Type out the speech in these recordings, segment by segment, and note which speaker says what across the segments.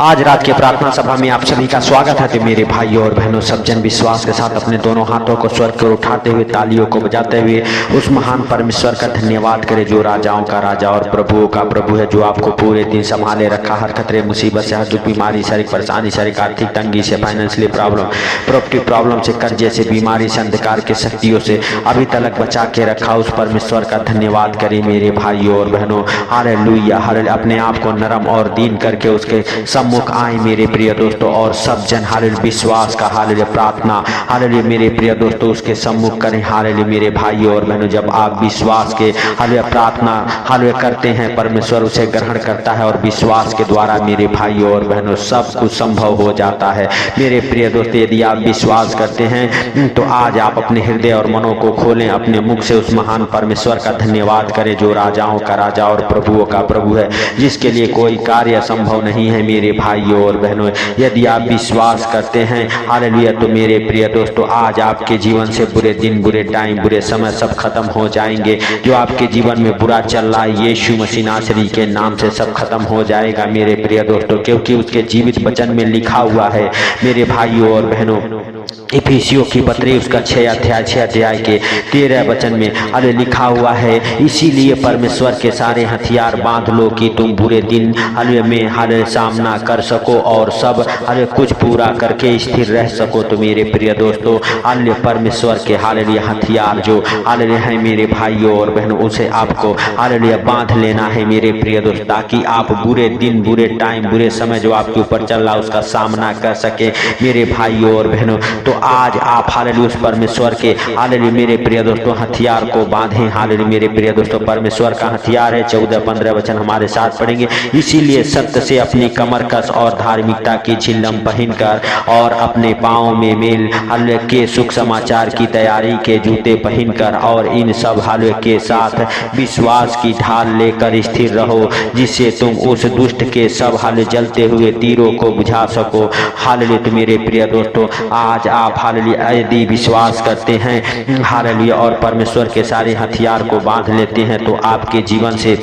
Speaker 1: आज रात के प्रार्थना सभा में आप सभी का स्वागत है। तो मेरे भाइयों और बहनों, सब जन विश्वास के साथ अपने दोनों हाथों को स्वर्ग की ओर उठाते हुए तालियों को बजाते हुए उस महान परमेश्वर का धन्यवाद करें जो राजाओं का राजा और प्रभुओं का प्रभु है, जो आपको पूरे दिन संभाले रखा, हर खतरे मुसीबत से, हर दुख बीमारी, शारीरिक परेशानी, शारीरिक आर्थिक तंगी से, फाइनेंशियली प्रॉब्लम, प्रॉपर्टी प्रॉब्लम से, कर्जे से, बीमारी से, अंधकार की शक्तियों से अभी तक बचा के रखा, उस परमेश्वर का धन्यवाद करें मेरे भाइयों और बहनों। Hallelujah, hallelujah. अपने आप को नरम और दीन करके उसके सम्मुख आए मेरे प्रिय दोस्तों, और सब जन हालेलुया विश्वास का हालेलुया प्रार्थना हालेलुया मेरे प्रिय दोस्तों उसके सम्मुख करें। हालेलुया मेरे भाइयों और बहनों, जब आप विश्वास के हालेलुया प्रार्थना हालेलुया करते हैं, परमेश्वर उसे ग्रहण करता है और विश्वास के द्वारा मेरे भाइयों और बहनों सब कुछ संभव हो जाता है। मेरे प्रिय दोस्तों, यदि आप विश्वास करते हैं तो आज आप अपने हृदय और मनों को खोलें, अपने मुख से उस महान परमेश्वर का धन्यवाद करें जो राजाओं का राजा और प्रभुओं का प्रभु है, जिसके लिए कोई कार्य असंभव नहीं है। मेरे भाइयों और बहनों, यदि आप विश्वास करते हैं हालेलुया, तो मेरे प्रिय दोस्तों आज आपके जीवन से बुरे दिन, बुरे टाइम, बुरे समय सब खत्म हो जाएंगे। जो आपके जीवन में बुरा चल रहा है, यीशु मसीह नासरी के नाम से सब खत्म हो जाएगा मेरे प्रिय दोस्तों, क्योंकि उसके जीवित वचन में लिखा हुआ है मेरे भाइयों और बहनों, इफिसियों की पत्री उसका 6 अध्याय के 13 वचन में अरे लिखा हुआ है, इसीलिए परमेश्वर के सारे हथियार बांध लो कि तुम बुरे दिन हालेलुया में हालेलुया सामना कर सको और सब हालेलुया कुछ पूरा करके स्थिर रह सको। तो मेरे प्रिय दोस्तों हालेलुया परमेश्वर के हालेलुया हथियार जो हालेलुया है मेरे भाइयों और बहनों, उसे आपको हालेलुया बांध लेना है मेरे प्रिय दोस्त, ताकि आप बुरे दिन, बुरे टाइम, बुरे समय जो आपके ऊपर चल रहा है उसका सामना कर सके मेरे भाइयों और बहनों। तो आज आप हालेलुया उस परमेश्वर के हालेलुया मेरे प्रिय दोस्तों हथियार को बांधें। हालेलुया मेरे प्रिय दोस्तों, परमेश्वर का हथियार है। 14-15 वचन हमारे साथ पढ़ेंगे। इसीलिए सत्य से अपनी कमर कस और धार्मिकता की झिल्लम पहनकर और अपने पांव में मेल हालेलुया के सुख समाचार की तैयारी के जूते पहनकर और इन सब हालेलुया के साथ विश्वास की ढाल लेकर स्थिर रहो, जिससे तुम उस दुष्ट के सब हालेलुया जलते हुए तीरों को बुझा सको। हालेलुया। तो मेरे प्रिय दोस्तों आज आप हालेलुया यदि विश्वास करते हैं हालेलुया और परमेश्वर के सारे हथियार को बांध लेते हैं, तो आपके जीवन से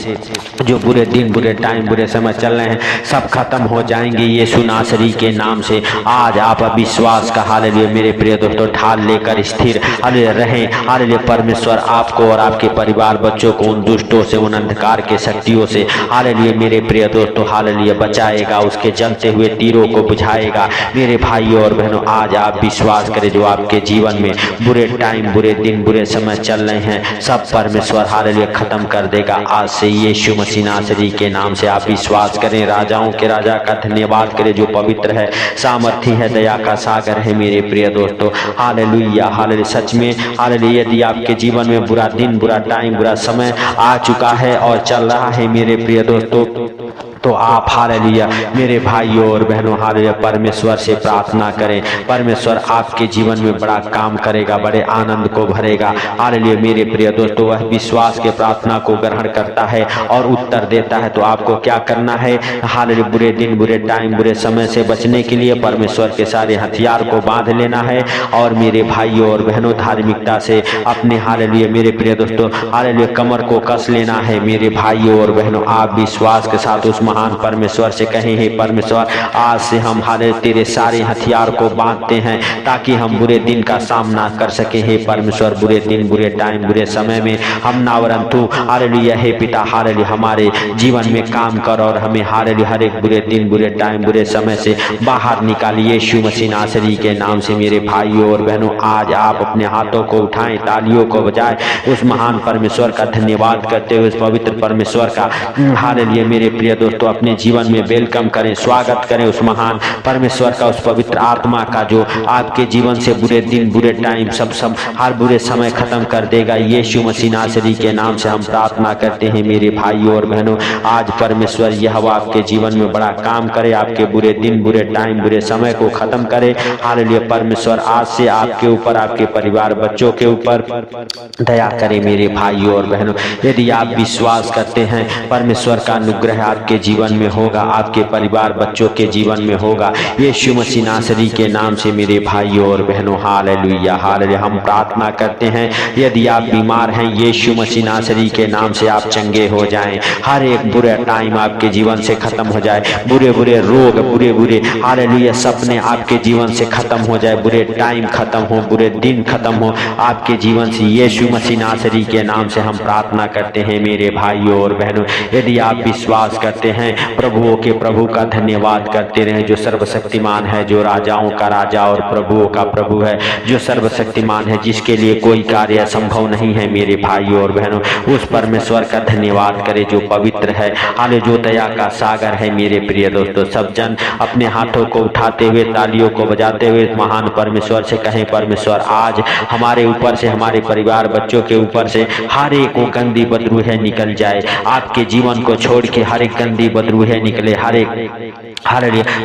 Speaker 1: जो बुरे दिन, बुरे टाइम, बुरे समय चल रहे हैं सब खत्म हो जाएंगे यीशु नासरी के नाम से। आज आप विश्वास का हालेलुया मेरे प्रिय दोस्तों ढाल लेकर स्थिर हालेलुया रहें। हालेलुया परमेश्वर आपको और आपके परिवार बच्चों को उन दुष्टों से, उन अंधकार के शक्तियों से हालेलुया मेरे प्रिय दोस्तों हालेलुया बचाएगा, उसके जलते हुए तीरों को बुझाएगा। मेरे भाइयों और बहनों आज आप विश्वास करें, जो आपके जीवन में बुरे टाइम, बुरे दिन, बुरे समय चल रहे हैं सब परमेश्वर हालेलुया खत्म कर देगा आज से यीशु मसीह नासरी के नाम से। आप विश्वास करें, राजाओं के राजा का धन्यवाद करें जो पवित्र है, सामर्थी है, दया का सागर है मेरे प्रिय दोस्तों। Hallelujah, hallelujah. सच में हालेलुया यदि आपके जीवन में बुरा दिन, बुरा टाइम, बुरा समय आ चुका है और चल रहा है मेरे प्रिय दोस्तों, तो आप हालेलुया मेरे भाइयों और बहनों हालेलुया परमेश्वर से प्रार्थना करें। परमेश्वर आपके जीवन में बड़ा काम करेगा, बड़े आनंद को भरेगा। हालेलुया मेरे प्रिय दोस्तों, वह विश्वास के प्रार्थना को ग्रहण करता है और उत्तर देता है। तो आपको क्या करना है? हालेलुया बुरे दिन, बुरे टाइम, बुरे समय से बचने के लिए परमेश्वर के सारे हथियार को बांध लेना है और मेरे भाइयों और बहनों धार्मिकता से अपने हालेलुया मेरे प्रिय दोस्तों हालेलुया कमर को कस लेना है। मेरे भाइयों और बहनों आप विश्वास के साथ उस महान परमेश्वर से कहें, हे परमेश्वर आज से हम हालेलुया तेरे सारे हथियार को बांधते हैं ताकि हम बुरे दिन का सामना कर सके। हे परमेश्वर बुरे दिन, बुरे टाइम, बुरे समय में हम नावरन तू हालेलुया हे पिता हालेलुया हमारे जीवन में काम कर और हमें हालेलुया हर एक बुरे दिन, बुरे टाइम, बुरे समय से बाहर निकालिए यीशु मसीह नासरी के नाम से। मेरे भाइयों और बहनों आज आप अपने हाथों को उठाएं, तालियों को बजाएं, उस महान परमेश्वर का धन्यवाद करते हुए उस पवित्र परमेश्वर का हालेलुया मेरे प्रिय दोस्तों अपने जीवन में वेलकम करें, स्वागत करें उस महान परमेश्वर का, उस पवित्र आत्मा का जो आपके जीवन से बुरे दिन, बुरे टाइम सब हर बुरे समय खत्म कर देगा यीशु मसीह नासरी के नाम से हम प्रार्थना करते हैं। मेरे भाइयों और बहनों आज परमेश्वर यह आपके जीवन में बड़ा काम करे, आपके बुरे दिन, बुरे टाइम, बुरे समय को खत्म करे। हालेलुया परमेश्वर आज से आपके ऊपर, आपके परिवार बच्चों के ऊपर दया करे। मेरे भाइयों और बहनों यदि आप विश्वास करते हैं परमेश्वर का अनुग्रह आपके जीवन में होगा, आपके परिवार बच्चों के जीवन में होगा। यीशु मसीह नासरी के नाम से मेरे भाइयों और बहनों, हालेलुया हालेलुया। हम प्रार्थना करते हैं, यदि आप बीमार हैं, यीशु मसीह नासरी के नाम से आप चंगे हो जाएं। हर एक बुरा टाइम आपके जीवन से खत्म हो जाए, बुरे बुरे रोग, बुरे बुरे हालेलुया सपने आपके जीवन से खत्म हो जाए, बुरे टाइम खत्म हो, बुरे दिन खत्म हो आपके जीवन से। यीशु मसीह नासरी के नाम से हम प्रार्थना करते हैं मेरे भाइयों और बहनों। यदि आप विश्वास करते हैं, प्रभुओं के प्रभु का धन्यवाद करते रहें, जो सर्वशक्तिमान है, जो राजाओं का राजा और प्रभुओं का प्रभु है, जो सर्वशक्तिमान है, जिसके लिए कोई कार्य असंभव नहीं है। मेरे भाइयों और बहनों, उस परमेश्वर का धन्यवाद करें जो पवित्र है, हाले जो दया का सागर है। मेरे प्रिय दोस्तों, सब जन अपने हाथों को उठाते हुए, तालियों को बजाते हुए महान परमेश्वर से कहें, परमेश्वर आज हमारे ऊपर से, हमारे परिवार बच्चों के ऊपर से हर एक वो गंदी बदरूह निकल जाए। आपके जीवन को छोड़ के हर एक गंदी बदरूह निकले, हर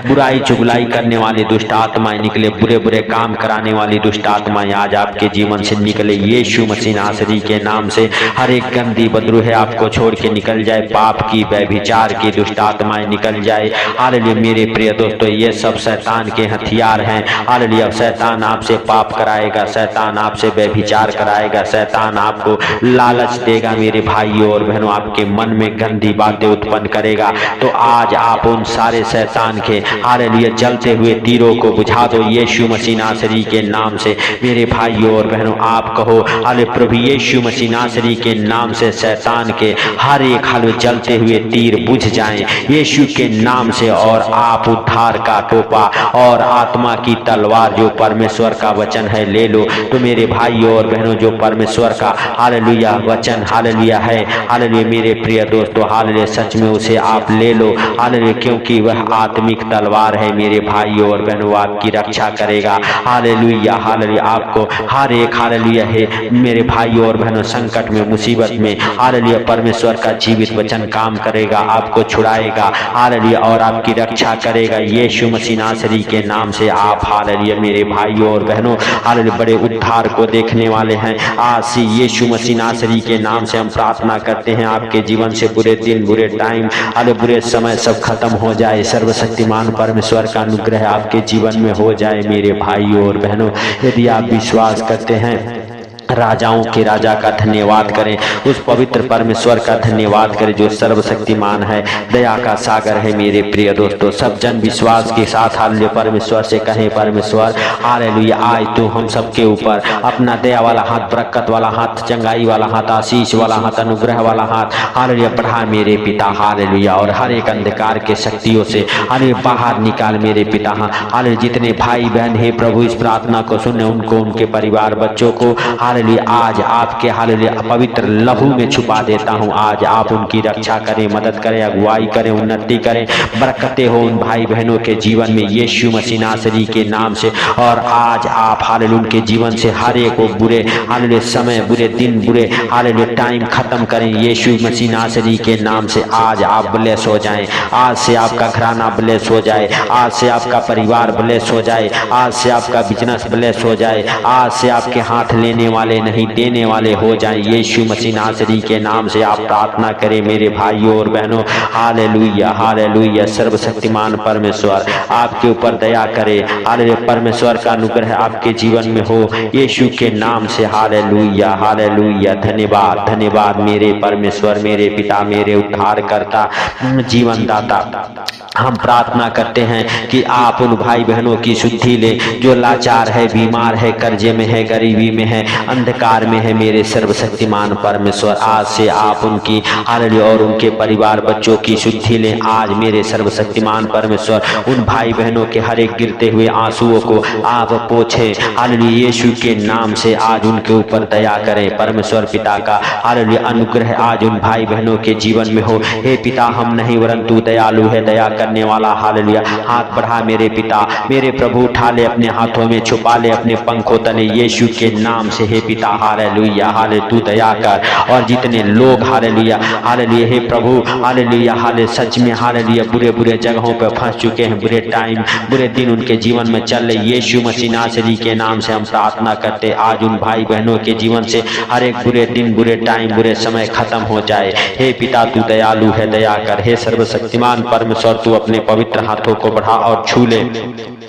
Speaker 1: बुराई चुगलाई करने वाली दुष्ट आत्माएं निकले, बुरे बुरे काम कराने वाली दुष्ट आत्माएं आज आपके जीवन से निकले। यीशु मसीह नासरी के नाम से हर एक गंदी बदरूह आपको छोड़ के निकल जाए। पाप की, व्यभिचार की दुष्ट आत्माएं निकल जाए। हालेलुया मेरे प्रिय दोस्तों, ये सब शैतान के हथियार हैं। हालेलुया, शैतान आपसे पाप कराएगा, शैतान आपसे व्यभिचार कराएगा, शैतान आपको लालच देगा मेरे भाइयों और बहनों, आपके मन में गंदी बातें उत्पन्न करेगा। तो आज आप उन सारे शैतान के हालेलुया जलते हुए तीरों को बुझा दो यीशु मसीह नासरी के नाम से। मेरे भाइयों और बहनों, आप कहो, हाले प्रभु यीशु मसीह नासरी के नाम से शैतान के हर एक हाल जलते हुए तीर बुझ जाएं यीशु के नाम से, और आप उद्धार का टोपा और आत्मा की तलवार जो परमेश्वर का वचन है ले लो। तो मेरे भाइयों और बहनों, जो परमेश्वर का हालेलुया वचन हालेलुया है, हालेलुया मेरे प्रिय दोस्तों, हालेलुया सच में उसे आप ले लो, हालेलुया, क्योंकि वह आत्मिक तलवार है मेरे भाइयों और बहनों, आपकी रक्षा करेगा। हालेलुया हालेलुया, आपको हर एक हालेलुया है मेरे भाइयों और बहनों, संकट में, मुसीबत में हालेलुया परमेश्वर का जीवित वचन काम करेगा, आपको छुड़ाएगा हालेलुया और आपकी रक्षा करेगा यीशु मसीह नासरी के नाम से। आप हालेलुया मेरे भाइयों और बहनों, हालेलुया बड़े उद्धार को देखने वाले हैं। आज से यीशु मसीह नासरी के नाम से हम प्रार्थना करते हैं, आपके जीवन से बुरे दिन, बुरे टाइम, बुरे समय सब खत्म हो जाए। सर्वशक्तिमान परमेश्वर का अनुग्रह आपके जीवन में हो जाए मेरे भाइयों और बहनों। यदि आप विश्वास करते हैं, राजाओं के राजा का धन्यवाद करें, उस पवित्र परमेश्वर का धन्यवाद करें जो सर्वशक्तिमान है, दया का सागर है। मेरे प्रिय दोस्तों, सब जन विश्वास के साथ हालेलुया परमेश्वर से कहें, परमेश्वर हालेलुया आज तू हम सबके ऊपर अपना दया वाला हाथ, बरकत वाला हाथ, चंगाई वाला हाथ, आशीष वाला हाथ, अनुग्रह वाला हाथ हालेलुया बढ़ा मेरे पिता हालेलुया, और हर एक अंधकार के शक्तियों से हालेलुया बाहर निकाल मेरे पिता हालेलुया। जितने भाई बहन है प्रभु इस प्रार्थना को सुने, उनको, उनके परिवार बच्चों को हालेलुया आज आपके हालेलुया पवित्र लहू में छुपा देता हूं। आज आप उनकी रक्षा करें, मदद करें, अगुवाई करें, उन्नति करें, बरकतें हो उन भाई बहनों के जीवन में यीशु मसीह नासरी के नाम से। और आज आप हालेलुया उनके जीवन से हर एक को बुरे हालेलुया समय, बुरे दिन, बुरे हालेलुया टाइम खत्म करें यीशु मसीह नासरी के नाम से। आज आप ब्लेस हो जाएं, आज से आपका घराना ब्लेस हो जाए, आज से आपका परिवार ब्लेस हो जाए, आज से आपका बिजनेस ब्लेस हो जाए, आज से आपके हाथ लेने वाले नहीं देने वाले हो जाएं यीशु मसीह नासरी के नाम से। आप प्रार्थना करें मेरे भाइयों और बहनों, हालेलुया हालेलुया। सर्वशक्तिमान परमेश्वर आपके ऊपर दया करे, हालेलुया परमेश्वर का अनुग्रह आपके जीवन में हो यीशु के नाम से। हालेलुया हालेलुया, धन्यवाद धन्यवाद मेरे परमेश्वर, मेरे पिता, मेरे उद्धारकर्ता, जीवन दाता। हम प्रार्थना करते हैं कि आप उन भाई बहनों की शुद्धि ले जो लाचार है, बीमार है, कर्जे में है, गरीबी में है, अंधकार में है मेरे सर्वशक्तिमान परमेश्वर। आज से आप उनकी हालेलुया और उनके परिवार बच्चों की शुद्धि लें आज मेरे सर्वशक्तिमान परमेश्वर। उन भाई बहनों के हर एक गिरते हुए आंसुओं को आप पोछे हालेलुया यीशु के नाम से। आज उनके ऊपर दया करें परमेश्वर पिता का हालेलुया अनुग्रह आज उन भाई बहनों के जीवन में हो। हे पिता, हम नहीं वरन तू दयालु है, दया करने वाला। हालेलुया। हाथ बढ़ा मेरे पिता, मेरे प्रभु, उठा ले अपने हाथों में, छुपा ले अपने पंखों तले यीशु के नाम से। हे पिता हालेलुया, हाले तू दया कर। और जितने लोग हालेलुया हालेलुया हे प्रभु हालेलुया हाले सच में हालेलुया बुरे बुरे जगहों पर फंस चुके हैं, बुरे टाइम बुरे दिन उनके जीवन में चल रहे, यीशु मसीह नासरी के नाम से हम प्रार्थना करते आज उन भाई बहनों के जीवन से हर एक बुरे दिन, बुरे टाइम, बुरे समय खत्म हो जाए। हे पिता तू दयालु है, दया कर। हे सर्वशक्तिमान परमेश्वर तू अपने पवित्र हाथों को बढ़ा और छू ले।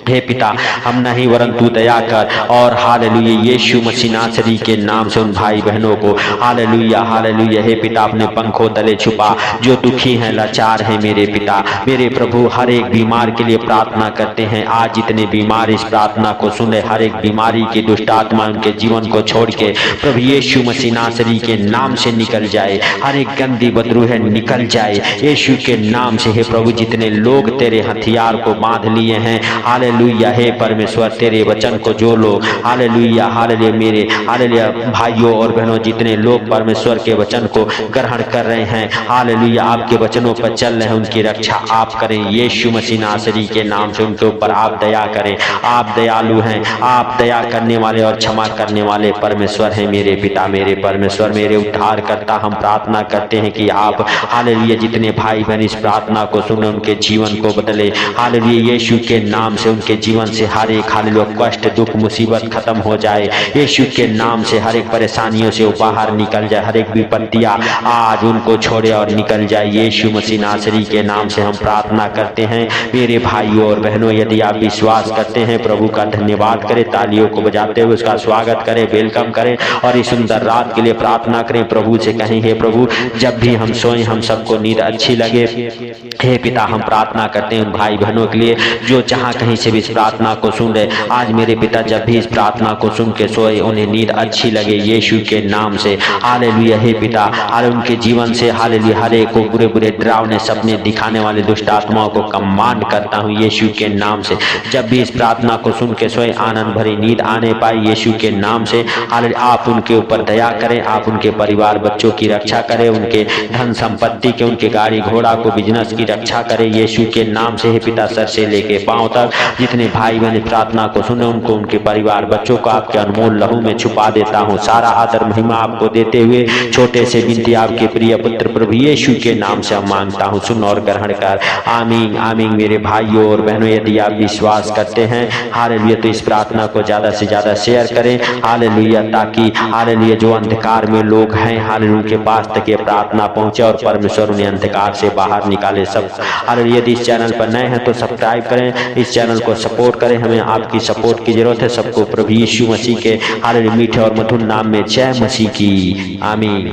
Speaker 1: हे पिता हम नहीं वरन तू दया कर। और हालेलुया यीशु मसीह नासरी के नाम से उन भाई बहनों को हालेलुया हालेलुया हे पिता अपने पंखों तले छुपा, जो दुखी हैं, लाचार हैं मेरे पिता मेरे प्रभु। हर एक बीमार के लिए प्रार्थना करते हैं आज जितने बीमार इस प्रार्थना को सुने, हर एक बीमारी की दुष्ट आत्मा उनके जीवन को छोड़ के प्रभु यीशु मसीह नासरी के नाम से निकल जाए। हर एक गंदी बदरू है निकल जाए यीशु के नाम से। हे प्रभु जितने लोग तेरे हथियार को बांध लिए हैं हालेलुया हे परमेश्वर तेरे वचन को जो लोग हालेलुया हालेलुया मेरे हालेलुया भाइयों और बहनों जितने लोग परमेश्वर के वचन को ग्रहण कर रहे हैं हालेलुया आपके वचनों पर चल रहे हैं, उनकी रक्षा आप करें यीशु मसीह नासरी के नाम से। उनके ऊपर आप दया करें, आप दयालु हैं, आप दया करने वाले और क्षमा करने वाले परमेश्वर हैं मेरे पिता मेरे परमेश्वर मेरे उद्धार करता। हम प्रार्थना करते हैं कि आप हालेलुया जितने भाई बहन इस प्रार्थना को सुने उनके जीवन को बदले हालेलुया यीशु के नाम से। उनके जीवन से हर एक हालेलुया कष्ट दुख मुसीबत खत्म हो जाए यीशु के नाम से। हर एक परेशानियों से वो बाहर निकल जाए, हर एक विपत्तियां आज उनको छोड़े और निकल जाए यीशु मसीह नासरी के नाम से। हम प्रार्थना करते हैं मेरे भाइयों और बहनों यदि आप विश्वास करते हैं प्रभु का धन्यवाद करें, तालियों को बजाते हुए उसका स्वागत करें, वेलकम करें और इस सुंदर रात के लिए प्रार्थना करें। प्रभु से कहें हे प्रभु जब भी हम सोएं हम सबको नींद अच्छी लगे। हे पिता हम प्रार्थना करते हैं उन भाई बहनों के लिए जो जहां कहीं से भी इस प्रार्थना को सुन रहे आज मेरे पिता जब भी इस प्रार्थना को सुन के सोए उन्हें नींद अच्छी लगे यीशु के नाम से। हालेलुया हे पिता हाले उनके जीवन से हालेलुया हर एक को बुरे बुरे डरावने सपने दिखाने वाले दुष्ट आत्माओं को कमांड करता हूँ यीशु के नाम से। जब भी इस प्रार्थना को सुन के सोए आनंद भरी नींद आने पाए यीशु के नाम से। हालेलुया आप उनके ऊपर दया करें, आप उनके परिवार बच्चों की रक्षा करें, उनके धन संपत्ति के उनके गाड़ी घोड़ा को बिजनेस की रक्षा करें यीशु के नाम से। हे पिता सर से लेके पांव तक जितने भाई बहन प्रार्थना को सुने उनको उनके परिवार बच्चों को आपके अनमोल लहू में छुपा देता हूँ। सारा आदर महिमा आपको देते हुए छोटे से बिनती आपके प्रिय पुत्र प्रभु यीशु के नाम से हम मांगता हूँ, सुन और ग्रहण कर। आमीन आमीन। मेरे भाइयों और बहनों यदि आप विश्वास करते हैं हालेलुया तो इस प्रार्थना को ज्यादा से ज्यादा शेयर करें हालेलुया ताकि हालेलुया जो अंधकार में लोग हैं हालेलुया के पास तक ये प्रार्थना पहुंचे और परमेश्वर उन्हें अंधकार से बाहर निकाले। सब हालेलुया यदि इस चैनल पर नए हैं तो सब्सक्राइब करें, इस चैनल को सपोर्ट करें, हमें आपकी सपोर्ट की जरूरत है। सबको प्रभु यीशु मसीह के हालेलुया मीठे और मधुर नाम में जय मसीह की। आमीन।